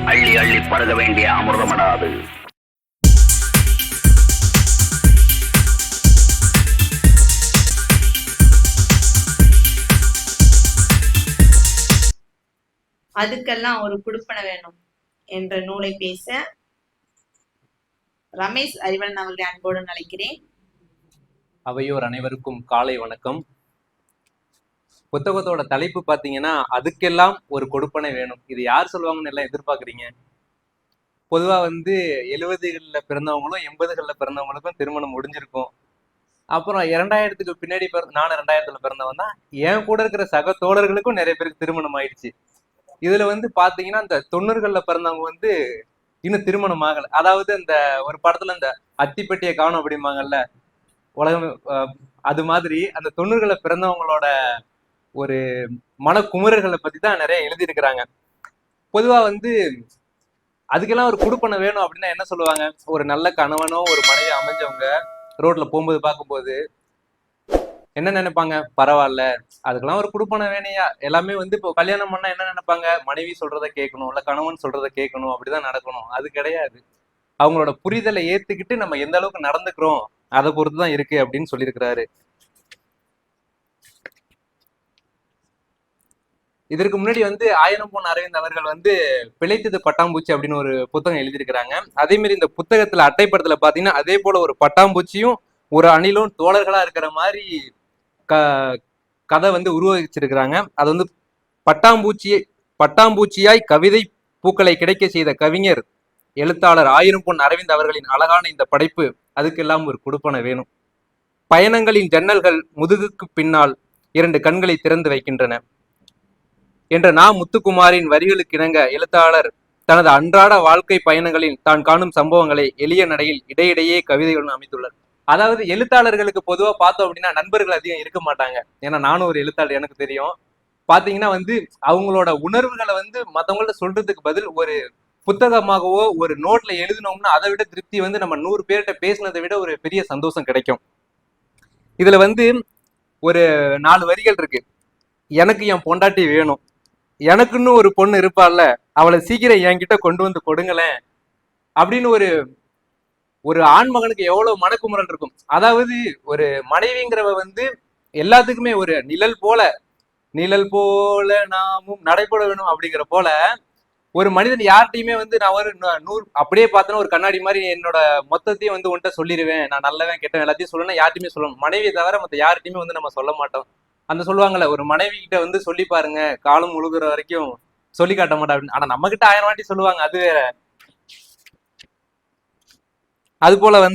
அள்ளி அள்ளி பருக வேண்டிய அமிர்தமடாது. அதுக்கெல்லாம் ஒரு குடுப்பன வேணும் என்ற நூலை பேச ரமேஷ் அறிவன் அவர்களை அன்போடு அழைக்கிறேன். அவையோர் அனைவருக்கும் காலை வணக்கம். புத்தகத்தோட தலைப்பு பாத்தீங்கன்னா அதுக்கெல்லாம் ஒரு கொடுப்பனை வேணும். இது யார் சொல்லுவாங்கன்னு எல்லாம் எதிர்பார்க்குறீங்க? பொதுவா 70களில் பிறந்தவங்களும் 80களில் பிறந்தவங்களுக்கும் திருமணம் முடிஞ்சிருக்கும். அப்புறம் 2000க்கு பின்னாடி நானும் 2000த்துல பிறந்தவன் தான். என் கூட இருக்கிற சக தோழர்களுக்கும் நிறைய பேருக்கு திருமணம் ஆயிடுச்சு. இதுல பாத்தீங்கன்னா இந்த 90களில் பிறந்தவங்க இன்னும் திருமணம் ஆகல. அதாவது இந்த ஒரு படத்துல இந்த அத்திப்பெட்டியை காணும் அப்படிம்பாங்கல்ல உலகம், அது மாதிரி அந்த 90களில் பிறந்தவங்களோட ஒரு மனக்குமுறல்களை பத்தி தான் நிறைய எழுதியிருக்கிறாங்க. பொதுவா அதுக்கெல்லாம் ஒரு குடுப்பனை வேணும் அப்படின்னா என்ன சொல்லுவாங்க? ஒரு நல்ல கணவனோ ஒரு மனைவி அமைஞ்சவங்க ரோட்ல போகும்போது பார்க்கும்போது என்ன நினைப்பாங்க? பரவாயில்ல, அதுக்கெல்லாம் ஒரு குடுப்பனை வேணையா. எல்லாமே இப்போ கல்யாணம் பண்ணா என்ன நினைப்பாங்க? மனைவி சொல்றதை கேட்கணும், இல்ல கணவன் சொல்றதை கேட்கணும், அப்படிதான் நடக்கணும். அது கிடையாது. அவங்களோட புரிதலை ஏத்துக்கிட்டு நம்ம எந்த அளவுக்கு நடந்துக்கிறோம் அதை பொறுத்துதான் இருக்கு அப்படின்னு சொல்லியிருக்கிறாரு. இதற்கு முன்னாடி ஆயிரம் பொன் அரவிந்த் அவர்கள் பிழைத்தது பட்டாம்பூச்சி அப்படின்னு ஒரு புத்தகம் எழுதியிருக்கிறாங்க. அதே மாதிரி இந்த புத்தகத்துல அட்டைப்படத்துல பாத்தீங்கன்னா அதே போல ஒரு பட்டாம்பூச்சியும் ஒரு அணிலும் தோழர்களா இருக்கிற மாதிரி கதை உருவகிச்சிருக்கிறாங்க. அது பட்டாம்பூச்சியாய் கவிதை பூக்களை கிடைக்க செய்த கவிஞர் எழுத்தாளர் ஆயிரம் பொன் அரவிந்த் அவர்களின் அழகான இந்த படைப்பு அதுக்கெல்லாம் ஒரு கொடுப்பனை வேணும். பயணங்களின் ஜன்னல்கள் முதுகுக்கு பின்னால் 2 கண்களை திறந்து வைக்கின்றன என்ற முத்துக்குமாரின் வரிகளுக்கு இணங்க எழுத்தாளர் தனது அன்றாட வாழ்க்கை பயணங்களில் தான் காணும் சம்பவங்களை எளிய நடையில் இடையிடையே கவிதைகளுடன் அமைத்துள்ளார். அதாவது எழுத்தாளர்களுக்கு பொதுவா பார்த்தோம் அப்படின்னா நண்பர்கள் அதிகம் இருக்க மாட்டாங்க. ஏன்னா நானும் ஒரு எழுத்தாளர், எனக்கு தெரியும். பாத்தீங்கன்னா அவங்களோட உணர்வுகளை மத்தவங்கள்ட்ட சொல்றதுக்கு பதில் ஒரு புத்தகமாகவோ ஒரு நோட்ல எழுதினோம்னா அதை விட திருப்தி நம்ம 100 பேர்கிட்ட பேசினதை விட ஒரு பெரிய சந்தோஷம் கிடைக்கும். இதுல ஒரு 4 வரிகள் இருக்கு. எனக்கு என் பொண்டாட்டி வேணும், எனக்குன்னு ஒரு பொண்ணு இருப்பாள்ல, அவளை சீக்கிரம் என்கிட்ட கொண்டு வந்து கொடுங்களேன் அப்படின்னு ஒரு ஆண்மகனுக்கு எவ்வளவு மனக்குமுறல் இருக்கும். அதாவது ஒரு மனைவிங்கிறவ எல்லாத்துக்குமே ஒரு நிழல் போல நாமும் நடைபெற வேணும் அப்படிங்கிற போல ஒரு மனிதன் யார்கிட்டையுமே நான் ஒரு 100 அப்படியே பார்த்தோன்னா ஒரு கண்ணாடி மாதிரி என்னோட மொத்தத்தையும் உன்கிட்ட சொல்லிடுவேன், நான் நல்லவன் கெட்டவன் எல்லாத்தையும் சொல்லணும், யார்ட்டையுமே சொல்லணும். மனைவியை தவிர மற்ற யார்கிட்டையுமே நம்ம சொல்ல மாட்டோம். சொல்லுவாங்கல்ல, ஒரு மனைவி கிட்ட சொல்லி பாருங்க காலம் முழுகிற வரைக்கும் சொல்லி காட்ட மாட்டா அப்படின்னு. ஆனா நம்ம கிட்ட 1000 வாட்டி சொல்லுவாங்க, அது வேற. அது போல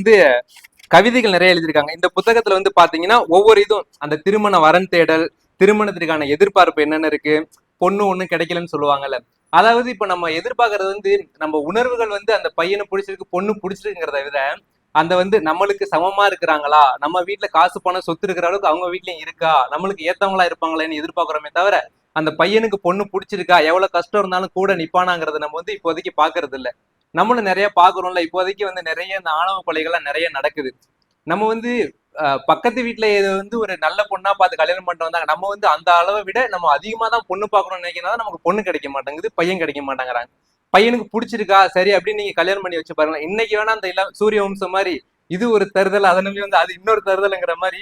கவிதைகள் நிறைய எழுதியிருக்காங்க. இந்த புத்தகத்துல பாத்தீங்கன்னா ஒவ்வொரு இதுவும் அந்த திருமண வரன் தேடல், திருமணத்திற்கான எதிர்பார்ப்பு என்னென்ன இருக்கு, பொண்ணு ஒண்ணு கிடைக்கலன்னு சொல்லுவாங்கல்ல. அதாவது இப்ப நம்ம எதிர்பார்க்கறது நம்ம உணர்வுகள் அந்த பையனை பிடிச்சிருக்கு பொண்ணு பிடிச்சிருக்குங்கிறத விட அந்த நம்மளுக்கு சமமா இருக்கிறாங்களா, நம்ம வீட்டுல காசு பணம் சொத்து இருக்கிற அளவுக்கு அவங்க வீட்லயும் இருக்கா, நம்மளுக்கு ஏத்தவங்களா இருப்பாங்களேன்னு எதிர்பார்க்கிறோமே தவிர அந்த பையனுக்கு பொண்ணு பிடிச்சிருக்கா, எவ்வளவு கஷ்டம் இருந்தாலும் கூட நிப்பானாங்கிறத நம்ம இப்போதைக்கு பாக்குறது இல்ல. நம்மளும் நிறைய பாக்குறோம்ல. இப்போதைக்கு நிறைய இந்த ஆணவ கொலைகள்லாம் நிறைய நடக்குது. நம்ம பக்கத்து வீட்டுல ஒரு நல்ல பொண்ணா பார்த்து கல்யாணம் பண்ணிட்டு வந்தாங்க. நம்ம அந்த அளவை விட நம்ம அதிகமா தான் பொண்ணு பார்க்கணும்னு நினைக்கிறதா நமக்கு பொண்ணு கிடைக்க மாட்டேங்குது, பையன் கிடைக்க மாட்டேங்கிறாங்க. பையனுக்கு பிடிச்சிருக்கா சரி அப்படின்னு நீங்க கல்யாணம் பண்ணி வச்சு பாருங்க. இன்னைக்கு வேணா அந்த சூரிய வம்சம் மாதிரி இது ஒரு தருதல், அதை நம்பி அது இன்னொரு தருதல்ங்கிற மாதிரி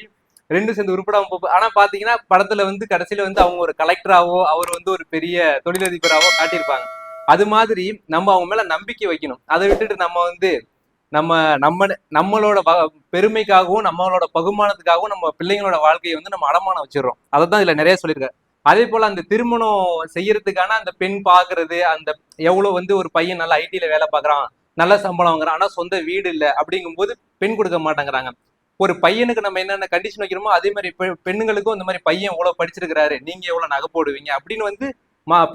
2 சேர்ந்து உருப்படாம போகும். ஆனா பாத்தீங்கன்னா படத்துல கடைசியில அவங்க ஒரு கலெக்டராவோ அவர் ஒரு பெரிய தொழிலதிபராவோ காட்டியிருப்பாங்க. அது மாதிரி நம்ம அவங்க மேல நம்பிக்கை வைக்கணும். அதை விட்டுட்டு நம்ம நம்மளோட பெருமைக்காகவும் நம்மளோட பகுமானத்துக்காகவும் நம்ம பிள்ளைங்களோட வாழ்க்கையை நம்ம அடமானம் வச்சிடறோம். அதை தான் இதுல நிறைய சொல்லியிருக்காரு. அதே போல அந்த திருமணம் செய்யறதுக்கான அந்த பெண் பாக்குறது, அந்த எவ்வளவு ஒரு பையன் நல்லா ஐடில வேலை பாக்குறான், நல்ல சம்பளம் வாங்குறான், ஆனா சொந்த வீடு இல்லை அப்படிங்கும் போது பெண் கொடுக்க மாட்டேங்கிறாங்க. ஒரு பையனுக்கு நம்ம என்னென்ன கண்டிஷன் வைக்கிறோமோ அதே மாதிரி பெண்ணுங்களுக்கும் இந்த மாதிரி பையன் எவ்வளவு படிச்சிருக்கிறாரு, நீங்க எவ்வளவு நகை போடுவீங்க அப்படின்னு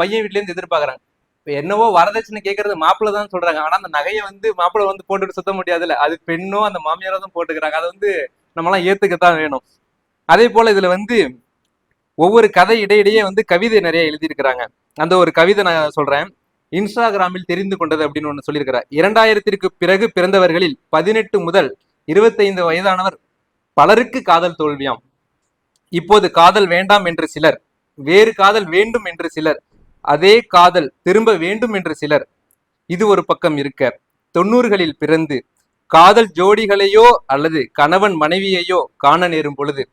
பையன் வீட்டுல இருந்து எதிர்பார்க்கறாங்க. என்னவோ வரதட்சணை கேட்கறது மாப்பிள்ள தான் சொல்றாங்க. ஆனா அந்த நகையை மாப்பிள்ள போட்டுட்டு சுத்த முடியாதுல்ல, அது பெண்ணும் அந்த மாமியாரோ தான் போட்டுக்கிறாங்க. அதை நம்மளாம் ஏத்துக்கத்தான் வேணும். அதே போல இதுல ஒவ்வொரு கதை இடையிடையே கவிதை நிறைய எழுதியிருக்கிறாங்க. அந்த ஒரு கவிதை நான் சொல்றேன். இன்ஸ்டாகிராமில் தெரிந்து கொண்டது அப்படின்னு ஒண்ணு சொல்லியிருக்கிறார். 2000க்கு பிறகு பிறந்தவர்களில் 18 முதல் 25 வயதானவர் பலருக்கு காதல் தோல்வியாம். இப்போது காதல் வேண்டாம் என்று சிலர், வேறு காதல் வேண்டும் என்று சிலர், அதே காதல் திரும்ப வேண்டும் என்று சிலர், இது ஒரு பக்கம் இருக்க, 90களில் பிறந்து காதல் ஜோடிகளையோ அல்லது கணவன் மனைவியையோ காண நேரும் பொழுது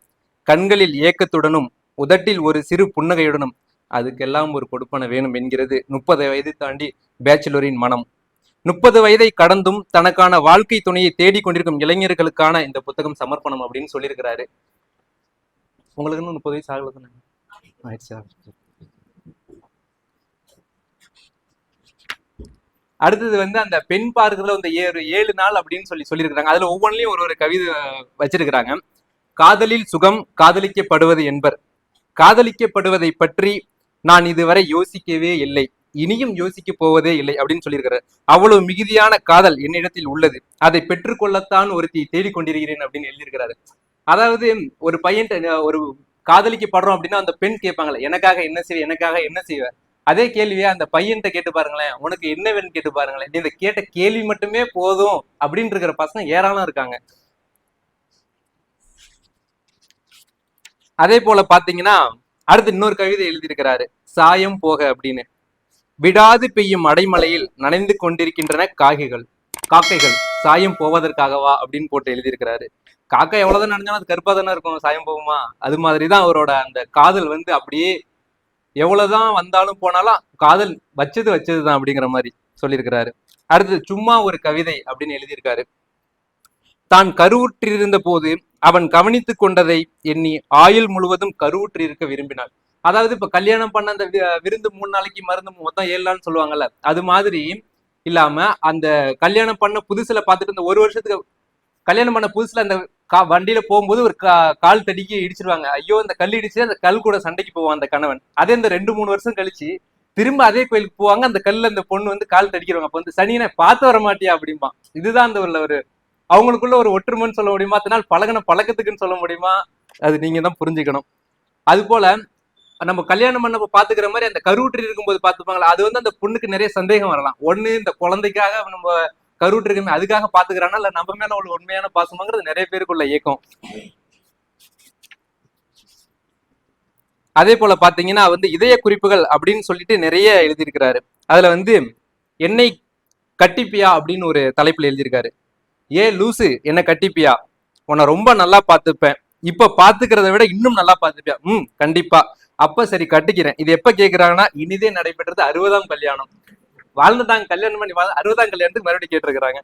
கண்களில் ஏக்கத்துடனும் உதட்டில் ஒரு சிறு புன்னகையுடனும் அதுக்கெல்லாம் ஒரு கொடுப்பன வேணும் என்கிறது 30 வயதை தாண்டி பேச்சுலரின் மனம். 30 வயதை கடந்தும் தனக்கான வாழ்க்கை துணையை தேடிக்கொண்டிருக்கும் இளைஞர்களுக்கான இந்த புத்தகம் சமர்ப்பணம் அப்படின்னு சொல்லியிருக்கிறாரு. உங்களுக்கு இன்னும் 30 வயசு ஆகல. அடுத்தது வந்து அந்த பெண் பார்க்கிறதுல வந்து 7 நாள் அப்படின்னு சொல்லியிருக்கிறாங்க. அதுல ஒவ்வொன்றிலையும் ஒரு கவிதை வச்சிருக்கிறாங்க. காதலில் சுகம் காதலிக்கப்படுவது என்பர், காதலிக்கப்படுவதை பற்றி நான் இதுவரை யோசிக்கவே இல்லை, இனியும் யோசிக்க போவதே இல்லை அப்படின்னு சொல்லியிருக்கிறார். அவ்வளவு மிகுதியான காதல் என்னிடத்தில் உள்ளது, அதை பெற்றுக்கொள்ளத்தான் ஒருத்தி தேடிக்கொண்டிருக்கிறேன் அப்படின்னு எழுதியிருக்கிறாரு. அதாவது ஒரு பையன் ஒரு காதலிக்கப்படுறோம் அப்படின்னா அந்த பெண் கேட்பாங்களே, எனக்காக என்ன செய்வ, எனக்காக என்ன செய்வ, அதே கேள்வியா அந்த பையன்கிட்ட கேட்டு பாருங்களேன், உனக்கு என்ன வேணும்னு கேட்டு பாருங்களேன். இந்த கேட்ட கேள்வி மட்டுமே போதும் அப்படின்னு இருக்கிற பசங்க ஏராளம் இருக்காங்க. அதே போல பாத்தீங்கன்னா அடுத்து இன்னொரு கவிதை எழுதியிருக்கிறாரு, சாயம் போக அப்படின்னு. விடாது பெய்யும் அடைமலையில் நனைந்து கொண்டிருக்கின்றன காக்கைகள் சாயம் போவதற்காகவா அப்படின்னு போட்டு எழுதியிருக்கிறாரு. காக்கா எவ்வளவுதான் நனைஞ்சாலும் அது கருப்பா தானே இருக்கும், சாயம் போகுமா? அது மாதிரிதான் அவரோட அந்த காதல் வந்து அப்படியே எவ்வளவுதான் வந்தாலும் போனாலும் காதல் வச்சதுதான் அப்படிங்கிற மாதிரி சொல்லியிருக்கிறாரு. அடுத்து சும்மா ஒரு கவிதை அப்படின்னு எழுதியிருக்காரு. தான் கருவுற்றிருந்த போது அவன் கவனித்துக் கொண்டதை எண்ணி ஆயுள் முழுவதும் கருவுற்று இருக்க விரும்பினாள். அதாவது இப்ப கல்யாணம் பண்ண அந்த விருந்து 3 நாளைக்கு மருந்து மொத்தம் 7 நாள்னு சொல்லுவாங்கல்ல, அது மாதிரி இல்லாம அந்த கல்யாணம் பண்ண புதுசுல பார்த்துட்டு இந்த 1 வருஷத்துக்கு கல்யாணம் பண்ண புதுசுல அந்த வண்டியில போகும்போது ஒரு கால் தடிக்கி இடிச்சிருவாங்க. ஐயோ இந்த கல் இடிச்சு அந்த கல் கூட சண்டைக்கு போவான் அந்த கணவன். அதே இந்த 2-3 வருஷம் கழிச்சு திரும்ப அதே கோயிலுக்கு போவாங்க, அந்த கல்ல அந்த பொண்ணு வந்து கால் தடிக்கிறவங்க. அப்ப வந்து சனியனை பார்த்து வர மாட்டியா அப்படிம்பா. இதுதான் அந்த ஒரு அவங்களுக்குள்ள ஒரு ஒற்றுமைன்னு சொல்ல முடியுமா, அதனால் பழகின பழக்கத்துக்குன்னு சொல்ல முடியுமா, அது நீங்க தான் புரிஞ்சுக்கணும். அது போல நம்ம கல்யாணம் பண்ணப்ப பாத்துக்கிற மாதிரி அந்த கருவுற்று இருக்கும்போது பாத்துப்பாங்களா, அது வந்து அந்த பொண்ணுக்கு நிறைய சந்தேகம் வரலாம். ஒண்ணு இந்த குழந்தைக்காக நம்ம கருவுற்று இருக்குமே அதுக்காக பாத்துக்கிறானா, இல்ல நம்ம மேல உள்ள உண்மையான பாசமாங்கிறது நிறைய பேருக்குள்ள இயக்கம். அதே போல பாத்தீங்கன்னா வந்து இதய குறிப்புகள் அப்படின்னு சொல்லிட்டு நிறைய எழுதியிருக்கிறாரு. அதுல வந்து என்னை கட்டிப்பியா அப்படின்னு ஒரு தலைப்புல எழுதியிருக்காரு. லூசு என்ன கட்டிப்பியா, உன்னை ரொம்ப நல்லா பாத்துப்பேன், இப்ப பாத்துக்கிறத விட இன்னும் நல்லா பாத்துப்பியா, கண்டிப்பா, அப்ப சரி கட்டிக்கிறேன். இது எப்ப கேக்குறாங்கன்னா இனிதே நடைபெற்றது 60ஆம் கல்யாணம், வாழ்ந்துட்டாங்க கல்யாணம் பண்ணி 60ஆம் கல்யாணத்துக்கு மறுபடியும் கேட்டிருக்கிறாங்க.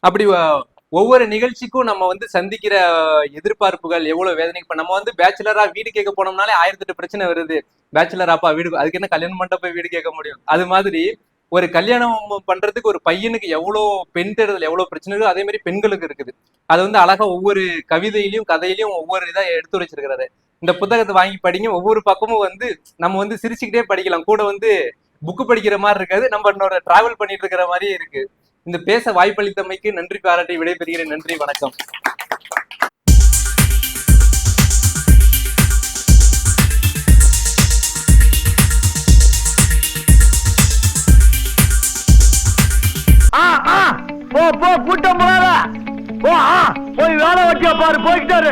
அப்படி ஒவ்வொரு நிகழ்ச்சிக்கும் நம்ம வந்து சந்திக்கிற எதிர்பார்ப்புகள் எவ்வளவு வேதனை. இப்ப நம்ம வந்து பேச்சுலரா வீடு கேட்க போனோம்னாலே 1008 பிரச்சனை வருது. பேச்சுலராப்பா வீடு, அதுக்கு என்ன கல்யாணம் பண்ணிட்டு போய் வீடு கேட்க முடியும்? அது மாதிரி ஒரு கல்யாணம் பண்றதுக்கு ஒரு பையனுக்கு எவ்வளவு பெண் தேடுதல் எவ்வளவு பிரச்சனை இருக்கோ அதே மாதிரி பெண்களுக்கு இருக்குது. அது வந்து அழகா ஒவ்வொரு கவிதையிலையும் கதையிலையும் ஒவ்வொரு இதா எடுத்து வச்சிருக்கிறாரு. இந்த புத்தகத்தை வாங்கி படிங்க. ஒவ்வொரு பக்கமும் வந்து நம்ம வந்து சிரிச்சுக்கிட்டே படிக்கலாம். கூட வந்து புக்கு படிக்கிற மாதிரி இருக்காது, நம்ம இன்னொரு டிராவல் பண்ணிட்டு இருக்கிற மாதிரியே இருக்கு. இந்த பேச வாய்ப்பளித்தமைக்கு நன்றி பாராட்டி விடைபெறுகிறேன். நன்றி, வணக்கம். போ கூட்டம் போய் வேலை வட்டியா பாரு, போய்கிட்டாரு.